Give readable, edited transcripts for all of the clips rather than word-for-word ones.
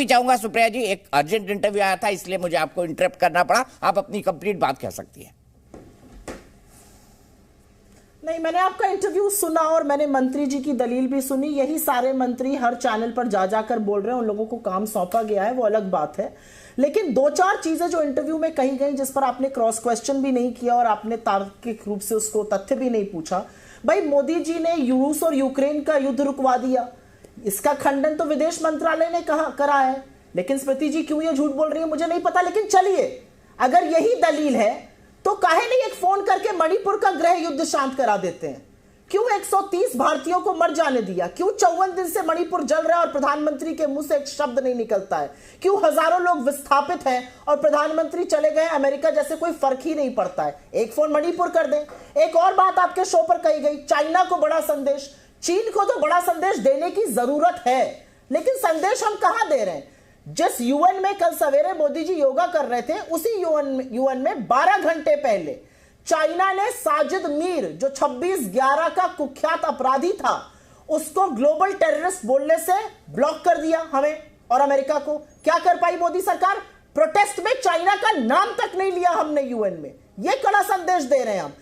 चाहूंगा सुप्रिया जी, एक urgent interview आया था इसलिए मुझे आपको इंटरप्ट करना पड़ा। आप अपनी कंप्लीट बात कह सकती हैं। नहीं, मैंने आपका इंटरव्यू सुना और मैंने मंत्री जी की दलील भी सुनी। यही सारे मंत्री हर चैनल पर जा जाकर बोल रहे हैं, उन लोगों को काम सौंपा गया है, वो अलग बात है। लेकिन दो चार चीजें जो इंटरव्यू में कही गई, जिस पर आपने क्रॉस क्वेश्चन भी नहीं किया और आपने तार्किक रूप से उसको तथ्य भी नहीं पूछा। भाई, मोदी जी ने रूस और यूक्रेन का युद्ध रुकवा दिया, इसका खंडन तो विदेश मंत्रालय ने करा है। लेकिन स्मृति जी क्यों ये झूठ बोल रही है मुझे नहीं पता। लेकिन चलिए, अगर यही दलील है तो काहे नहीं एक फोन करके मणिपुर का गृह युद्ध शांत करा देते हैं? क्यों 130 भारतीयों को मर जाने दिया? क्यों 54 दिन से मणिपुर जल रहा है और प्रधानमंत्री के मुंह से एक शब्द नहीं निकलता है? क्यों हजारों लोग विस्थापित हैं और प्रधानमंत्री चले गए अमेरिका, जैसे कोई फर्क ही नहीं पड़ता है? एक फोन मणिपुर कर दें। एक और बात आपके शो पर कही गई, चाइना को बड़ा संदेश। चीन को तो बड़ा संदेश देने की जरूरत है, लेकिन संदेश हम कहां दे रहे हैं? जिस यूएन में कल सवेरे मोदी जी योगा कर रहे थे, उसी यूएन में 12 घंटे पहले चाइना ने साजिद मीर, जो 26/11 का कुख्यात अपराधी था, उसको ग्लोबल टेररिस्ट बोलने से ब्लॉक कर दिया हमें और अमेरिका को। क्या कर पाई मोदी सरकार? प्रोटेस्ट में चाइना का नाम तक नहीं लिया हमने यूएन में। यह कड़ा संदेश दे रहे हैं हम।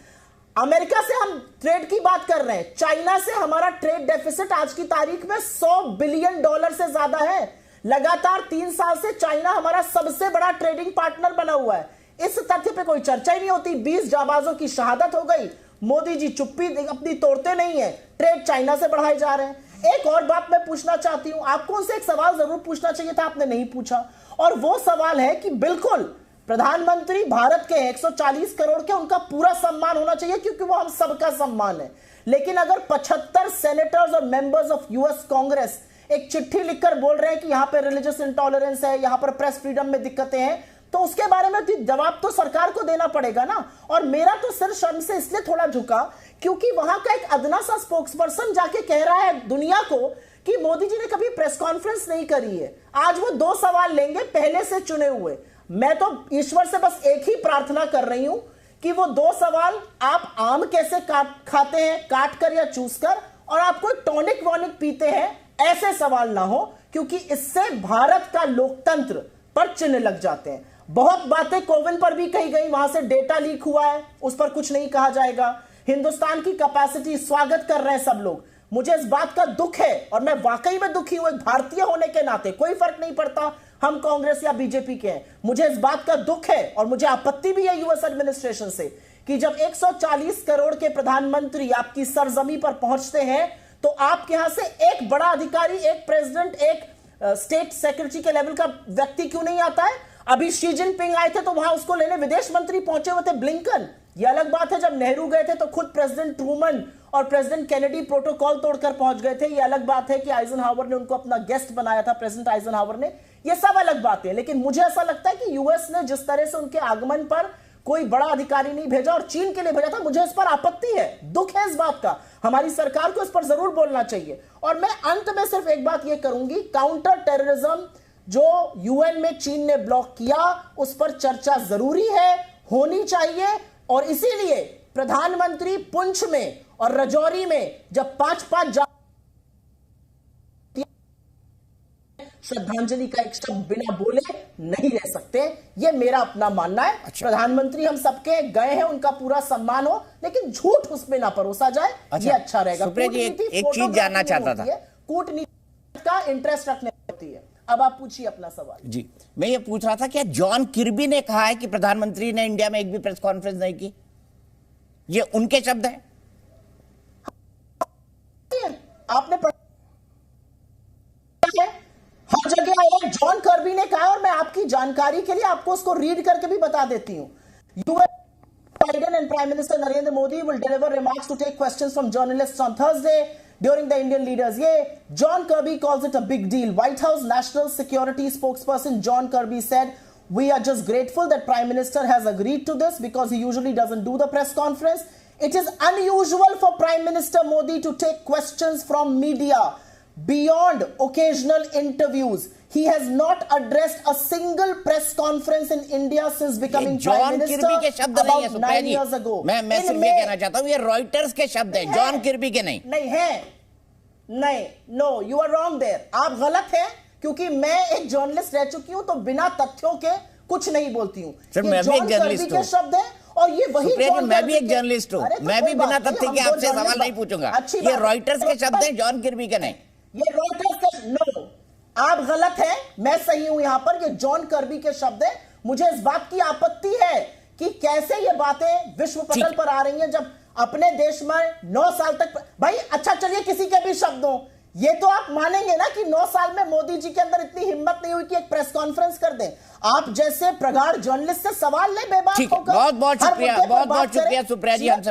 अमेरिका से हम ट्रेड की बात कर रहे हैं, चाइना से हमारा ट्रेड डेफिसिट आज की तारीख में $100 बिलियन से ज्यादा है। लगातार 3 साल से चाइना हमारा सबसे बड़ा ट्रेडिंग पार्टनर बना हुआ है। इस तथ्य पे कोई चर्चा ही नहीं होती। 20 जाबाजों की शहादत हो गई, मोदी जी चुप्पी अपनी तोड़ते नहीं है, ट्रेड चाइना से बढ़ाए जा रहे हैं। एक और बात मैं पूछना चाहती हूं, आपको उनसे एक सवाल जरूर पूछना चाहिए था, आपने नहीं पूछा। और वो सवाल है कि बिल्कुल प्रधानमंत्री भारत के 140 करोड़ के, उनका पूरा सम्मान होना चाहिए क्योंकि वो हम सबका सम्मान है। लेकिन अगर 75 सेनेटर्स और मेंबर्स ऑफ यूएस कांग्रेस एक चिट्ठी लिखकर बोल रहे हैं कि यहां पर रिलीजियस इंटॉलरेंस है, यहां पर प्रेस फ्रीडम में दिक्कतें हैं, तो उसके बारे में जवाब तो सरकार को देना पड़ेगा ना। और मेरा तो सिर शर्म से इसलिए थोड़ा झुका क्योंकि वहां का एक अदना सा स्पोक्सपर्सन जाके कह रहा है दुनिया को कि मोदी जी ने कभी प्रेस कॉन्फ्रेंस नहीं करी है। आज वो 2 सवाल लेंगे पहले से चुने हुए। मैं तो ईश्वर से बस एक ही प्रार्थना कर रही हूं कि वो 2 सवाल, आप आम कैसे खाते हैं, काट कर या चूस कर, और आप कोई टॉनिक वॉनिक पीते हैं, ऐसे सवाल ना हो, क्योंकि इससे भारत का लोकतंत्र पर चिन्ह लग जाते हैं। बहुत बातें कोविन पर भी कही गई, वहां से डेटा लीक हुआ है, उस पर कुछ नहीं कहा जाएगा। हिंदुस्तान की कैपेसिटी, स्वागत कर रहे हैं सब लोग। मुझे इस बात का दुख है और मैं वाकई में दुखी हूं, एक भारतीय होने के नाते। कोई फर्क नहीं पड़ता हम कांग्रेस या बीजेपी के हैं, मुझे इस बात का दुख है और मुझे आपत्ति भी है यूएस एडमिनिस्ट्रेशन से कि जब 140 करोड़ के प्रधानमंत्री आपकी सरजमी पर पहुंचते हैं तो आपके यहां से एक बड़ा अधिकारी, एक प्रेसिडेंट, एक स्टेट सेक्रेटरी के लेवल का व्यक्ति क्यों नहीं आता है? अभी शी जिनपिंग आए थे तो वहां उसको लेने विदेश मंत्री पहुंचे हुए थे, ब्लिंकन। ये अलग बात है, जब नेहरू गए थे तो खुद प्रेसिडेंट ट्रूमन और प्रेसिडेंट केनेडी प्रोटोकॉल तोड़कर पहुंच गए थे। ये अलग बात है कि आइजनहावर ने उनको अपना गेस्ट बनाया था, प्रेसिडेंट आइजनहावर ने। ये सब अलग बातें, लेकिन मुझे ऐसा लगता है कि यूएस ने जिस तरह से उनके आगमन पर कोई बड़ा अधिकारी नहीं भेजा और चीन के लिए भेजा था, मुझे इस पर आपत्ति है, दुख है इस बात का। हमारी सरकार को इस पर जरूर बोलना चाहिए। और मैं अंत में सिर्फ एक बात यह करूंगी, काउंटर टेररिज्म जो यूएन में चीन ने ब्लॉक किया, उस पर चर्चा जरूरी है, होनी चाहिए। और इसीलिए प्रधानमंत्री पुंछ में और राजौरी में जब 5-5 श्रद्धांजलि का एक शब्द बिना बोले नहीं रह सकते, ये मेरा अपना मानना है। अच्छा। प्रधानमंत्री हम सबके गए हैं, उनका पूरा सम्मान हो, लेकिन झूठ उसमें ना परोसा जाए। अच्छा। ये अच्छा रहेगा। एक चीज जानना चाहता था, कूटनीति का इंटरेस्ट रखने होती है। अब आप पूछिए अपना सवाल। जी, मैं ये पूछ रहा था कि जॉन किर्बी ने कहा है कि प्रधानमंत्री ने इंडिया में एक भी प्रेस कॉन्फ्रेंस नहीं की, ये उनके शब्द हैं? आपने हर जगह आया, जॉन कर्बी ने कहा, और मैं आपकी जानकारी के लिए आपको उसको रीड करके भी बता देती हूं। US Biden and Prime Minister Narendra Modi will deliver remarks to take questions from journalists on Thursday during the Indian leaders. John Kirby calls it a big deal. White House National Security spokesperson John Kirby said, "We are just grateful that Prime Minister has agreed to this because he usually doesn't do the press conference. It is unusual for Prime Minister Modi to take questions from media beyond occasional interviews. He has not addressed a single press conference in India since becoming Prime Minister किर्बी के शब्द नहीं है, about 9 years ago." मैं सिर्फ ये कहना चाहता हूँ, ये रॉयटर्स के शब्द हैं, जॉन किर्बी के नहीं। नहीं है, नहीं, no, you are wrong there. आप गलत हैं। क्योंकि मैं एक जर्नलिस्ट रह चुकी हूं, तो बिना तथ्यों के कुछ नहीं बोलती हूं। सर, मैं भी एक जर्नलिस्ट हूं। शब्द है और ये वही मैं भी एक जर्नलिस्ट हूं। मैं भी बिना तथ्य के आपसे सवाल नहीं पूछूंगा। ये रॉयटर्स के शब्द हैं, जॉन किर्बी के नहीं। ये रॉयटर्स के, नो, आप गलत हैं, मैं सही हूं यहां पर। ये जॉन कर्बी के शब्द है। मुझे इस बात की आपत्ति है कि कैसे ये बातें विश्व पटल पर आ रही हैं, जब अपने देश में 9 साल तक, भाई अच्छा चलिए किसी के भी शब्दों, ये तो आप मानेंगे ना कि 9 साल में मोदी जी के अंदर इतनी हिम्मत नहीं हुई कि एक प्रेस कॉन्फ्रेंस कर दें। आप जैसे प्रगाढ़ जर्नलिस्ट से सवाल ले बेबाक होकर, बहुत बहुत शुक्रिया, बहुत बहुत शुक्रिया सुप्रिया जी हमसे